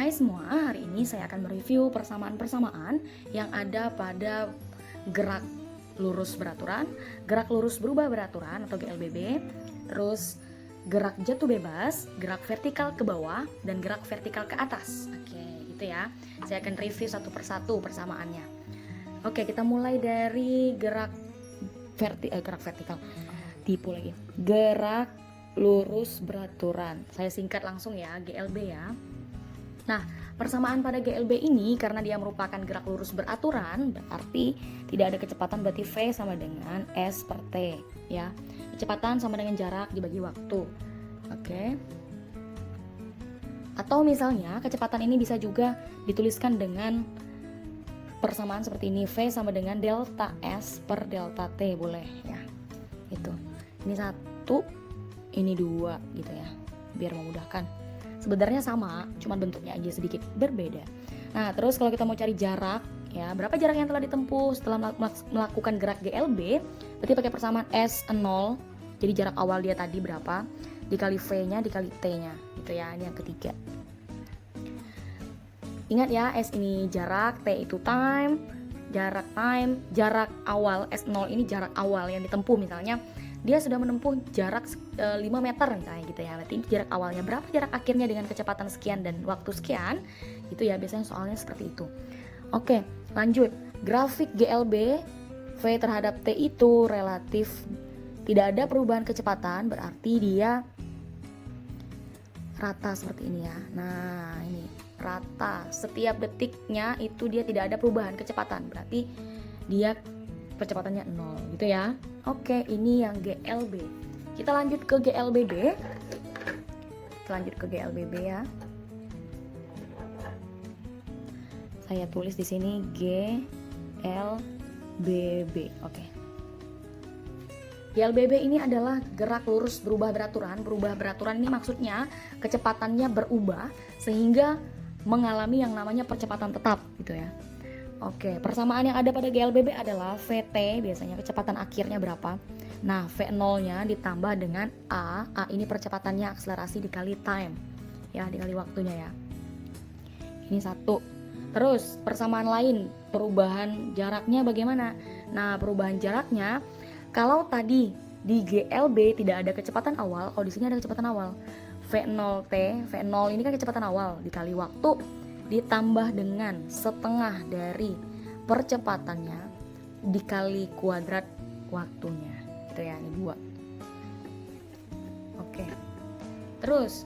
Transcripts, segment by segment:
Hai semua, hari ini saya akan mereview persamaan-persamaan yang ada pada gerak lurus beraturan, gerak lurus berubah beraturan atau GLBB, terus gerak jatuh bebas, gerak vertikal ke bawah, dan gerak vertikal ke atas. Oke, gitu ya. Saya akan review satu persatu persamaannya. Oke, kita mulai dari gerak vertikal. Tipu lagi. Gerak lurus beraturan. Saya singkat langsung ya, GLB ya. Nah, persamaan pada GLB ini karena dia merupakan gerak lurus beraturan, berarti tidak ada kecepatan, berarti V sama dengan S per T ya. Kecepatan sama dengan jarak dibagi waktu. Oke. Atau misalnya kecepatan ini bisa juga dituliskan dengan persamaan seperti ini, V sama dengan delta S per delta T, boleh ya. Itu. Ini 1, ini 2 gitu ya. Biar memudahkan. Sebenarnya sama, cuma bentuknya aja sedikit berbeda. Nah, terus kalau kita mau cari jarak, ya berapa jarak yang telah ditempuh setelah melakukan gerak GLB, berarti pakai persamaan S0, jadi jarak awal dia tadi berapa, dikali V-nya dikali T-nya, gitu ya, ini yang ketiga. Ingat ya, S ini jarak, T itu time, jarak awal, S0 ini jarak awal yang ditempuh, misalnya dia sudah menempuh jarak 5 meter misalnya gitu ya. Berarti ini jarak awalnya. Berapa jarak akhirnya dengan kecepatan sekian dan waktu sekian? Itu ya biasanya soalnya seperti itu. Oke, lanjut. Grafik GLB V terhadap T itu relatif tidak ada perubahan kecepatan, berarti dia rata seperti ini ya. Nah, ini rata. Setiap detiknya itu dia tidak ada perubahan kecepatan, berarti dia kecepatannya 0 gitu ya. Oke, ini yang GLB. Kita lanjut ke GLBB. Ya. Saya tulis di sini GLBB. Oke. GLBB ini adalah gerak lurus berubah beraturan. Berubah beraturan ini maksudnya kecepatannya berubah sehingga mengalami yang namanya percepatan tetap gitu ya. Oke, persamaan yang ada pada GLBB adalah VT, biasanya kecepatan akhirnya berapa. Nah, V0-nya ditambah dengan A ini percepatannya akselerasi dikali time, ya, dikali waktunya ya. Ini 1. Terus, persamaan lain, perubahan jaraknya bagaimana? Nah, perubahan jaraknya, kalau tadi di GLB tidak ada kecepatan awal, kalau di sini ada kecepatan awal. V0T, V0 ini kan kecepatan awal, dikali waktu, ditambah dengan setengah dari percepatannya dikali kuadrat waktunya, gitu ya, ini 2. Oke, terus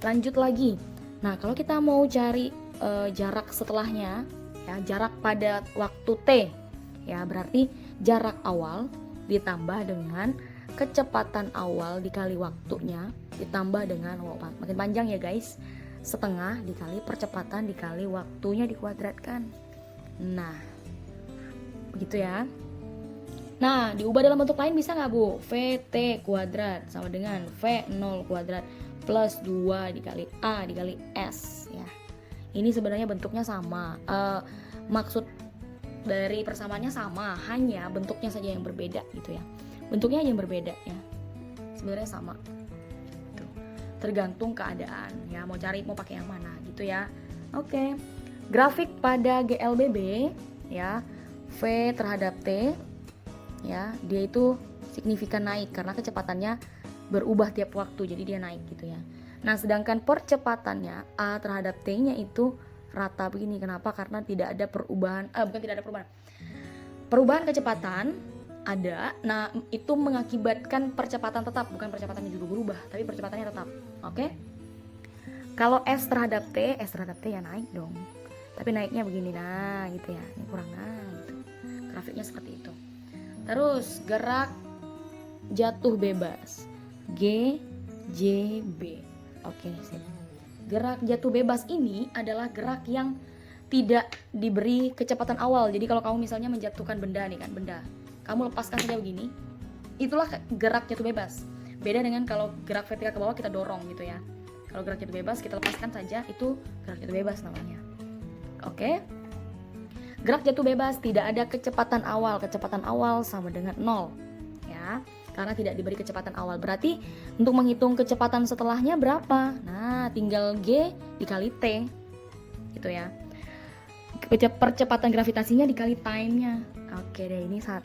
lanjut lagi. Nah, kalau kita mau cari jarak setelahnya, ya, jarak pada waktu T, ya, berarti jarak awal ditambah dengan kecepatan awal dikali waktunya ditambah dengan makin panjang ya guys, setengah dikali percepatan dikali waktunya dikuadratkan. Nah, begitu ya. Nah, diubah dalam bentuk lain bisa nggak Bu? VT kuadrat sama dengan V0 kuadrat plus 2 dikali A dikali S ya. Ini sebenarnya bentuknya sama. Maksud dari persamaannya sama, hanya bentuknya saja yang berbeda gitu ya. Bentuknya aja yang berbeda ya. Sebenarnya sama. Tergantung keadaan ya, mau pakai yang mana gitu ya. Oke. Grafik pada GLBB ya, V terhadap T ya, dia itu signifikan naik karena kecepatannya berubah tiap waktu, jadi dia naik gitu ya. Nah, sedangkan percepatannya A terhadap T-nya itu rata begini. Kenapa? Karena tidak ada perubahan, perubahan kecepatan ada. Nah, itu mengakibatkan percepatan tetap, bukan percepatannya juga berubah, tapi percepatannya tetap. Oke? Kalau S terhadap T ya naik dong. Tapi naiknya begini, nah gitu ya. Ini kurang, nah gitu. Grafiknya seperti itu. Terus gerak jatuh bebas, GJB. Oke, sip. Gerak jatuh bebas ini adalah gerak yang tidak diberi kecepatan awal. Jadi kalau kamu misalnya menjatuhkan benda nih kan, kamu lepaskan saja begini, itulah gerak jatuh bebas. Beda dengan kalau gerak vertikal ke bawah kita dorong gitu ya. Kalau gerak jatuh bebas kita lepaskan saja, itu gerak jatuh bebas namanya. Oke. Gerak jatuh bebas tidak ada kecepatan awal sama dengan 0 ya. karena tidak diberi kecepatan awal. Berarti untuk menghitung kecepatan setelahnya berapa? Nah, tinggal G dikali T gitu ya. Percepatan gravitasinya dikali time-nya. Oke deh, ini 1.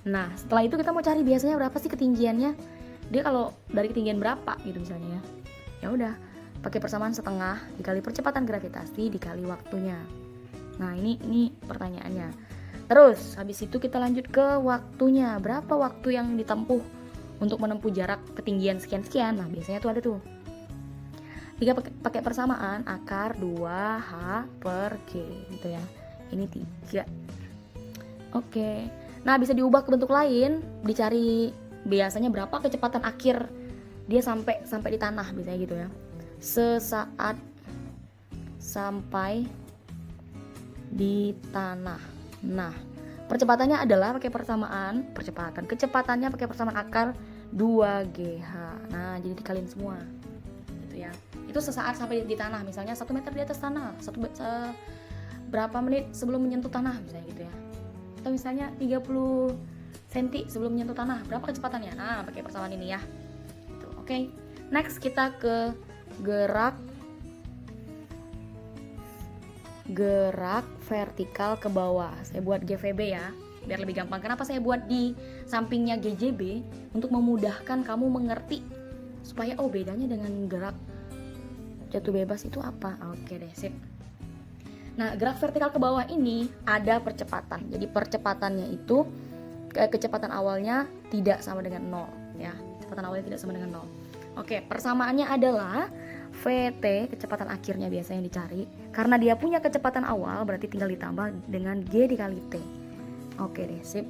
Nah, setelah itu kita mau cari biasanya berapa sih ketinggiannya. Dia kalau dari ketinggian berapa gitu misalnya ya. Ya udah, pakai persamaan setengah dikali percepatan gravitasi dikali waktunya. Nah, ini pertanyaannya. Terus habis itu kita lanjut ke waktunya. Berapa waktu yang ditempuh untuk menempuh jarak ketinggian sekian-sekian? Nah, biasanya tuh ada tuh. Jika pakai persamaan akar 2H per G gitu ya. Ini 3. Oke. Nah, bisa diubah ke bentuk lain, dicari biasanya berapa kecepatan akhir dia sampai di tanah biasanya gitu ya. Sesaat sampai di tanah. Nah, percepatannya adalah pakai persamaan, kecepatannya pakai persamaan akar 2GH. Nah, jadi dikaliin semua. Gitu ya. Itu sesaat sampai di tanah, misalnya 1 meter di atas tanah, berapa menit sebelum menyentuh tanah misalnya gitu ya. Atau misalnya 30 cm sebelum menyentuh tanah, berapa kecepatannya? Nah, pakai persamaan ini ya. Gitu. Oke. Next kita ke gerak vertikal ke bawah. Saya buat GVB ya, biar lebih gampang. Kenapa saya buat di sampingnya GJB? Untuk memudahkan kamu mengerti supaya bedanya dengan gerak jatuh bebas itu apa. Oke deh, sip. Nah, gerak vertikal ke bawah ini ada percepatan. Jadi percepatannya itu kecepatan awalnya tidak sama dengan 0 ya. Kecepatan awalnya tidak sama dengan 0. Oke, persamaannya adalah VT, kecepatan akhirnya biasanya dicari. Karena dia punya kecepatan awal, berarti tinggal ditambah dengan G dikali T. Oke deh, sip.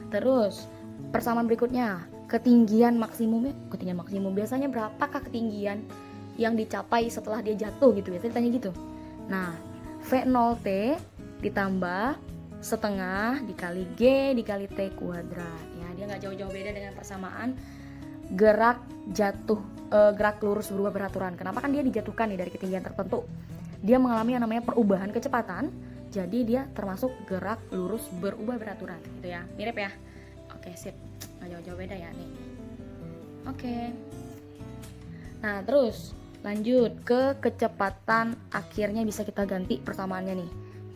Terus, persamaan berikutnya, ketinggian maksimum. Biasanya berapakah ketinggian yang dicapai setelah dia jatuh gitu, biasanya ditanya gitu. Nah, V0T ditambah setengah dikali G dikali T kuadrat ya. Dia nggak jauh-jauh beda dengan persamaan gerak lurus berubah beraturan. Kenapa? Kan dia dijatuhkan nih dari ketinggian tertentu. Dia mengalami yang namanya perubahan kecepatan. Jadi dia termasuk gerak lurus berubah beraturan gitu ya. Mirip ya. Oke, sip. Nggak jauh-jauh beda ya nih. Oke. Nah, terus lanjut ke kecepatan akhirnya, bisa kita ganti persamaannya nih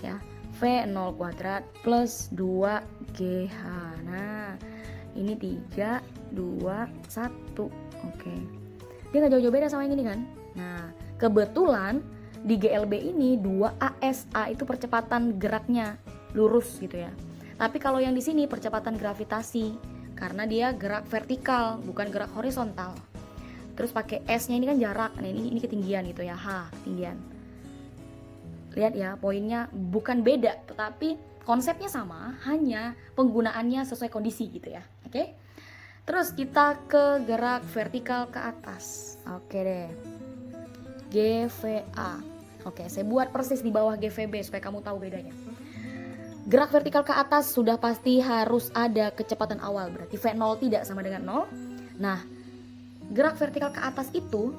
ya. V0 kuadrat plus 2GH. Nah, ini 3, 2, 1. Oke. Dia nggak jauh-jauh beda sama yang ini kan. Nah, kebetulan di GLB ini 2AS. A itu percepatan geraknya lurus gitu ya. Tapi kalau yang di sini percepatan gravitasi, karena dia gerak vertikal bukan gerak horizontal. Terus pakai S-nya ini kan jarak. Nah, ini ketinggian gitu ya. H, ketinggian. Lihat ya, poinnya bukan beda, tetapi konsepnya sama, hanya penggunaannya sesuai kondisi gitu ya. Oke. Terus kita ke gerak vertikal ke atas. Oke deh. GVA. Oke, saya buat persis di bawah GVB supaya kamu tahu bedanya. Gerak vertikal ke atas sudah pasti harus ada kecepatan awal, berarti V0 tidak sama dengan 0. Nah, gerak vertikal ke atas itu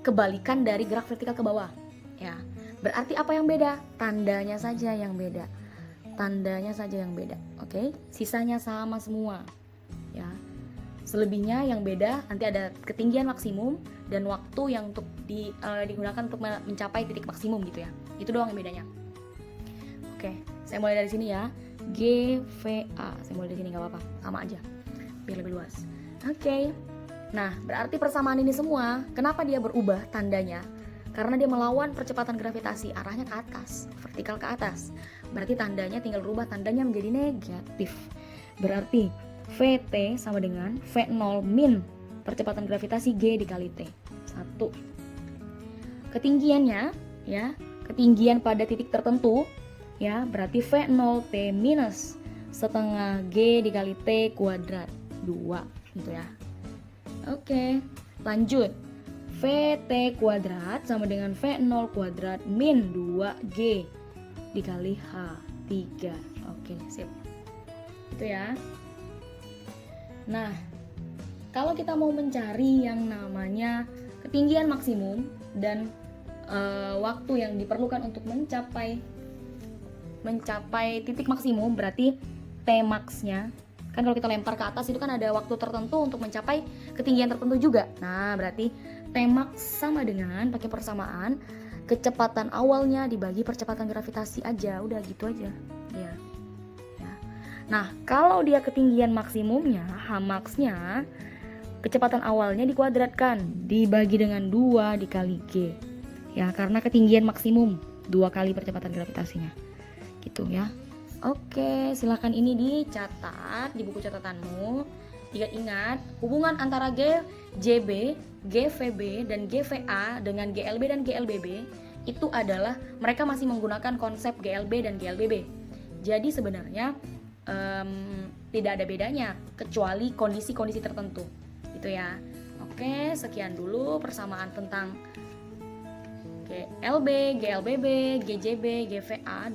kebalikan dari gerak vertikal ke bawah ya. Berarti apa yang beda? Tandanya saja yang beda. Oke, sisanya sama semua ya. Selebihnya yang beda nanti ada ketinggian maksimum dan waktu yang untuk digunakan untuk mencapai titik maksimum gitu ya. Itu doang yang bedanya. Oke, saya mulai dari sini ya. GVA. Saya mulai dari sini, nggak apa-apa, sama aja biar lebih luas. Oke. Nah, berarti persamaan ini semua, kenapa dia berubah tandanya? Karena dia melawan percepatan gravitasi, arahnya ke atas, vertikal ke atas. Berarti tandanya tinggal rubah tandanya menjadi negatif. Berarti VT sama dengan V0 min percepatan gravitasi G dikali T. 1. Ketinggiannya ya, ketinggian pada titik tertentu ya, berarti V0T minus setengah G dikali T kuadrat 2 gitu ya. Oke, lanjut. VT kuadrat sama dengan V0 kuadrat min 2G dikali H 3. Oke, sip. Itu ya. Nah, kalau kita mau mencari yang namanya ketinggian maksimum dan waktu yang diperlukan untuk mencapai titik maksimum, berarti T max-nya Kan kalau kita lempar ke atas itu kan ada waktu tertentu untuk mencapai ketinggian tertentu juga. Nah, berarti Tmax sama dengan pakai persamaan kecepatan awalnya dibagi percepatan gravitasi aja, udah gitu aja. Ya. Nah, kalau dia ketinggian maksimumnya, Hmax-nya, kecepatan awalnya dikuadratkan, dibagi dengan 2 dikali G. Ya, karena ketinggian maksimum 2 kali percepatan gravitasinya. Gitu ya. Oke, silakan ini dicatat di buku catatanmu. Ingat-ingat, hubungan antara GJB, GVB, dan GVA dengan GLB dan GLBB itu adalah mereka masih menggunakan konsep GLB dan GLBB. Jadi sebenarnya tidak ada bedanya kecuali kondisi-kondisi tertentu gitu ya. Oke, sekian dulu persamaan tentang GLB, GLBB, GJB, GVA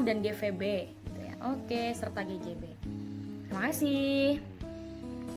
dan GVB gitu ya. Oke, serta GJB. Terima kasih.